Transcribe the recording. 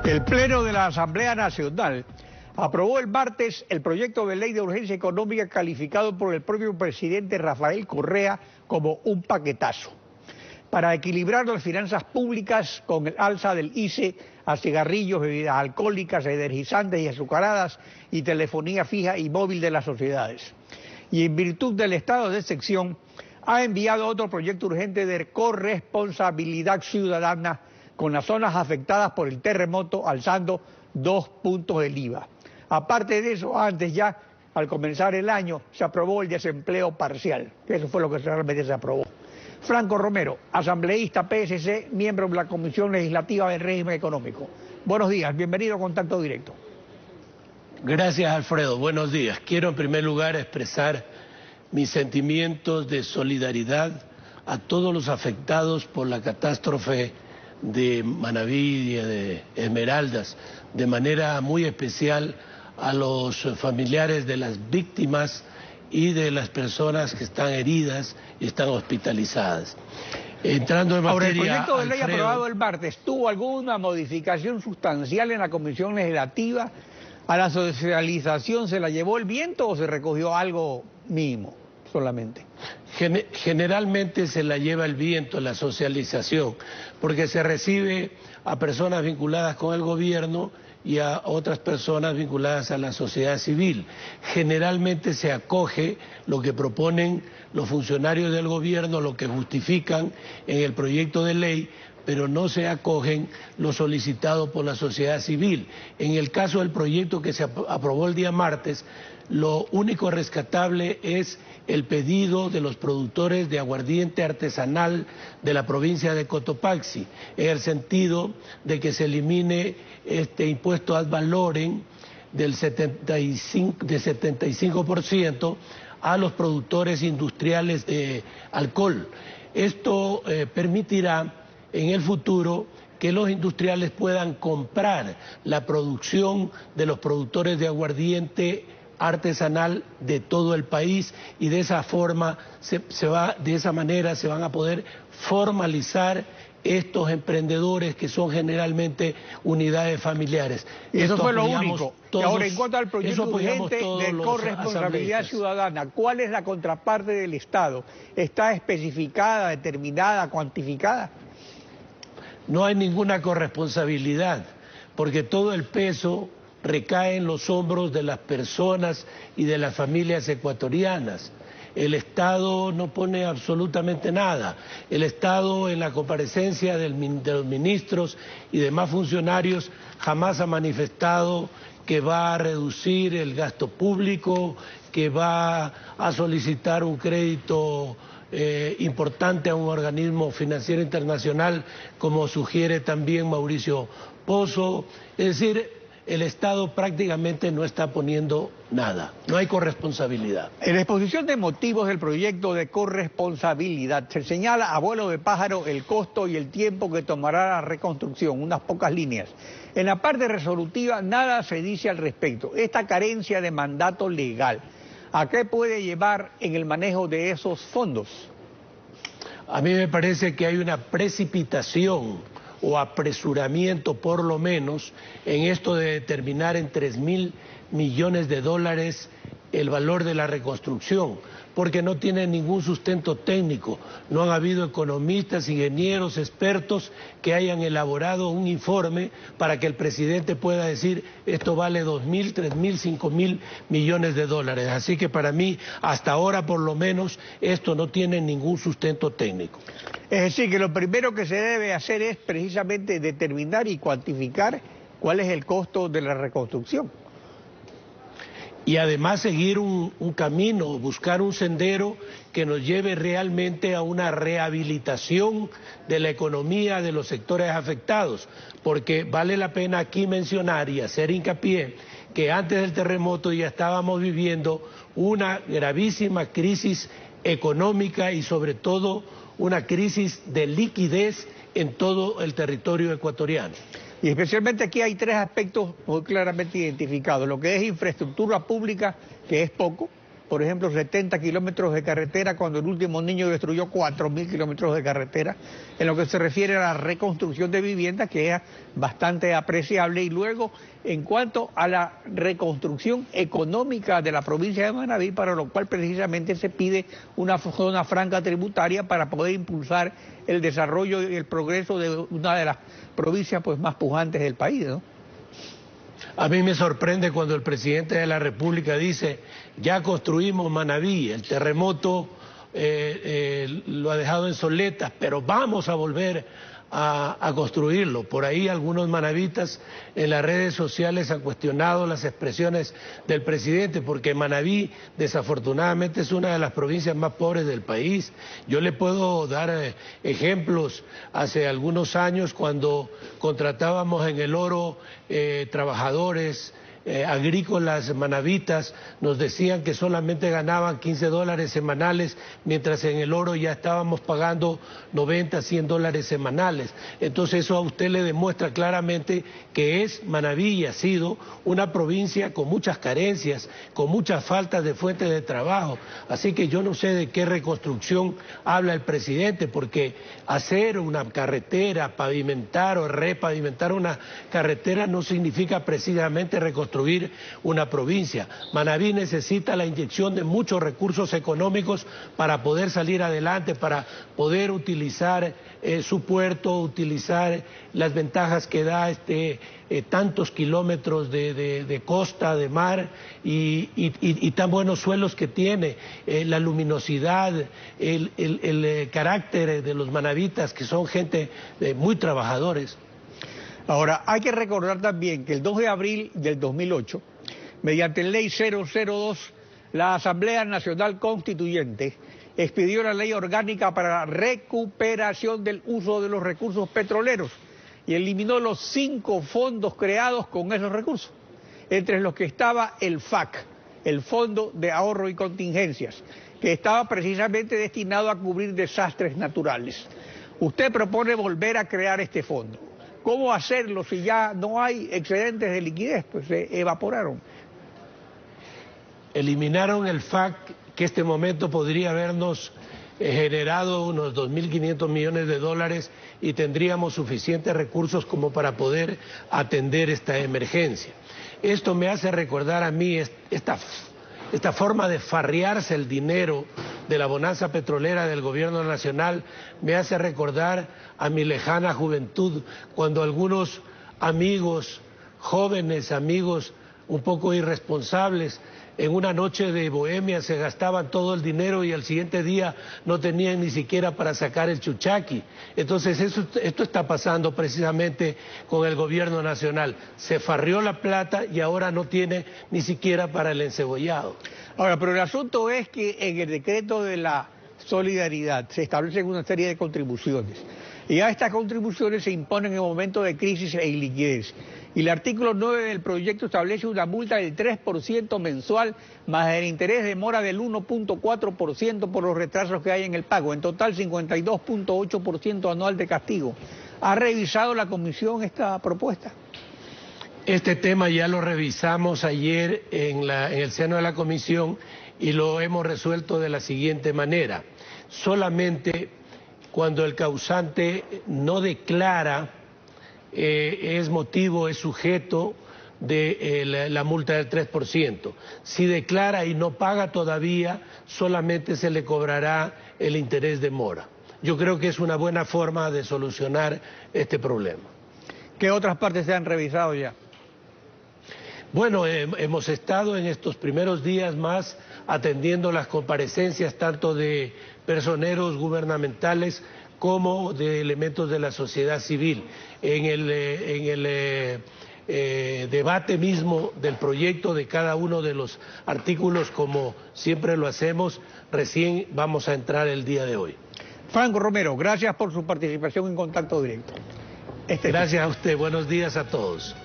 El Pleno de la Asamblea Nacional aprobó el martes el proyecto de ley de urgencia económica calificado por el propio presidente Rafael Correa como un paquetazo para equilibrar las finanzas públicas con el alza del ICE a cigarrillos, bebidas alcohólicas, energizantes y azucaradas y telefonía fija y móvil de las sociedades. Y en virtud del estado de excepción, ha enviado otro proyecto urgente de corresponsabilidad ciudadana con las zonas afectadas por el terremoto, alzando 2 puntos del IVA. Aparte de eso, antes ya, al comenzar el año, se aprobó el desempleo parcial. Eso fue lo que realmente se aprobó. Franco Romero, asambleísta PSC, miembro de la Comisión Legislativa del Régimen Económico. Buenos días, bienvenido a Contacto Directo. Gracias, Alfredo. Buenos días. Quiero en primer lugar expresar mis sentimientos de solidaridad a todos los afectados por la catástrofe de Manaví y de Esmeraldas, de manera muy especial a los familiares de las víctimas y de las personas que están heridas y están hospitalizadas. Entrando en materia, ahora, el proyecto de ley Alfredo, aprobado el martes, ¿tuvo alguna modificación sustancial en la Comisión Legislativa? ¿A la socialización se la llevó el viento o se recogió algo mínimo solamente? Generalmente se la lleva el viento, la socialización, porque se recibe a personas vinculadas con el gobierno y a otras personas vinculadas a la sociedad civil. Generalmente se acoge lo que proponen los funcionarios del gobierno, lo que justifican en el proyecto de ley, pero no se acogen lo solicitado por la sociedad civil. En el caso del proyecto que se aprobó el día martes, lo único rescatable es el pedido de los productores de aguardiente artesanal de la provincia de Cotopaxi, en el sentido de que se elimine este impuesto ad valorem del 75% a los productores industriales de alcohol. Esto permitirá en el futuro que los industriales puedan comprar la producción de los productores de aguardiente artesanal de todo el país y de esa forma de esa manera se van a poder formalizar estos emprendedores que son generalmente unidades familiares. Eso fue lo único. Y ahora, en cuanto al proyecto urgente de corresponsabilidad ciudadana, ¿cuál es la contraparte del Estado? ¿Está especificada, determinada, cuantificada? No hay ninguna corresponsabilidad, porque todo el peso recae en los hombros de las personas y de las familias ecuatorianas. El Estado no pone absolutamente nada. El Estado, en la comparecencia de los ministros y demás funcionarios, jamás ha manifestado que va a reducir el gasto público, que va a solicitar un crédito importante a un organismo financiero internacional, como sugiere también Mauricio Pozo. Es decir, el Estado prácticamente no está poniendo nada, no hay corresponsabilidad. En la exposición de motivos del proyecto de corresponsabilidad se señala a vuelo de pájaro el costo y el tiempo que tomará la reconstrucción, unas pocas líneas. En la parte resolutiva nada se dice al respecto. Esta carencia de mandato legal, ¿a qué puede llevar en el manejo de esos fondos? A mí me parece que hay una precipitación o apresuramiento por lo menos en esto de determinar en 3.000 millones de dólares el valor de la reconstrucción, porque no tiene ningún sustento técnico. No han habido economistas, ingenieros, expertos que hayan elaborado un informe para que el presidente pueda decir esto vale 2.000, 3.000, 5.000 millones de dólares. Así que para mí, hasta ahora por lo menos, esto no tiene ningún sustento técnico. Es decir, que lo primero que se debe hacer es precisamente determinar y cuantificar cuál es el costo de la reconstrucción. Y además seguir un camino, buscar un sendero que nos lleve realmente a una rehabilitación de la economía de los sectores afectados, porque vale la pena aquí mencionar y hacer hincapié que antes del terremoto ya estábamos viviendo una gravísima crisis económica y sobre todo una crisis de liquidez en todo el territorio ecuatoriano. Y especialmente aquí hay 3 aspectos muy claramente identificados. Lo que es infraestructura pública, que es poco, por ejemplo, 70 kilómetros de carretera, cuando el último niño destruyó 4.000 kilómetros de carretera, en lo que se refiere a la reconstrucción de viviendas, que es bastante apreciable. Y luego, en cuanto a la reconstrucción económica de la provincia de Manabí, para lo cual precisamente se pide una zona franca tributaria para poder impulsar el desarrollo y el progreso de una de las provincias pues más pujantes del país, ¿no? A mí me sorprende cuando el presidente de la República dice, ya construimos Manabí, el terremoto lo ha dejado en soletas, pero vamos a volver a construirlo. Por ahí algunos manavitas en las redes sociales han cuestionado las expresiones del presidente, porque Manabí desafortunadamente es una de las provincias más pobres del país. Yo le puedo dar ejemplos. Hace algunos años, cuando contratábamos en El Oro trabajadores agrícolas manavitas, nos decían que solamente ganaban $15 semanales, mientras en El Oro ya estábamos pagando $90, $100 semanales. Entonces eso a usted le demuestra claramente que Manabí y ha sido una provincia con muchas carencias, con muchas faltas de fuentes de trabajo. Así que yo no sé de qué reconstrucción habla el presidente, porque hacer una carretera, pavimentar o repavimentar una carretera no significa precisamente reconstruir una provincia. Manabí necesita la inyección de muchos recursos económicos para poder salir adelante, para poder utilizar su puerto, utilizar las ventajas que da tantos kilómetros de costa, de mar y tan buenos suelos que tiene, la luminosidad, el carácter de los manavitas, que son gente muy trabajadores. Ahora, hay que recordar también que el 2 de abril del 2008, mediante ley 002, la Asamblea Nacional Constituyente expidió la ley orgánica para la recuperación del uso de los recursos petroleros y eliminó los 5 fondos creados con esos recursos, entre los que estaba el FAC, el Fondo de Ahorro y Contingencias, que estaba precisamente destinado a cubrir desastres naturales. Usted propone volver a crear este fondo. ¿Cómo hacerlo si ya no hay excedentes de liquidez? Pues se evaporaron. Eliminaron el FAC, que este momento podría habernos generado unos 2.500 millones de dólares y tendríamos suficientes recursos como para poder atender esta emergencia. Esto me hace recordar a mí esta forma de farrearse el dinero de la bonanza petrolera del gobierno nacional. Me hace recordar a mi lejana juventud, cuando algunos amigos, jóvenes amigos un poco irresponsables, en una noche de bohemia se gastaban todo el dinero y al siguiente día no tenían ni siquiera para sacar el chuchaqui. Entonces esto está pasando precisamente con el gobierno nacional. Se farrió la plata y ahora no tiene ni siquiera para el encebollado. Ahora, pero el asunto es que en el decreto de la solidaridad se establecen una serie de contribuciones. Y a estas contribuciones se imponen en momentos de crisis e iliquidez. Y el artículo 9 del proyecto establece una multa del 3% mensual, más el interés de mora del 1.4% por los retrasos que hay en el pago. En total, 52.8% anual de castigo. ¿Ha revisado la comisión esta propuesta? Este tema ya lo revisamos ayer en el seno de la comisión y lo hemos resuelto de la siguiente manera. Solamente cuando el causante no declara, es sujeto de la multa del 3%. Si declara y no paga todavía, solamente se le cobrará el interés de mora. Yo creo que es una buena forma de solucionar este problema. ¿Qué otras partes se han revisado ya? Bueno, hemos estado en estos primeros días más atendiendo las comparecencias tanto de personeros gubernamentales como de elementos de la sociedad civil. En el debate mismo del proyecto de cada uno de los artículos, como siempre lo hacemos, recién vamos a entrar el día de hoy. Franco Romero, gracias por su participación en Contacto Directo. Gracias a usted, buenos días a todos.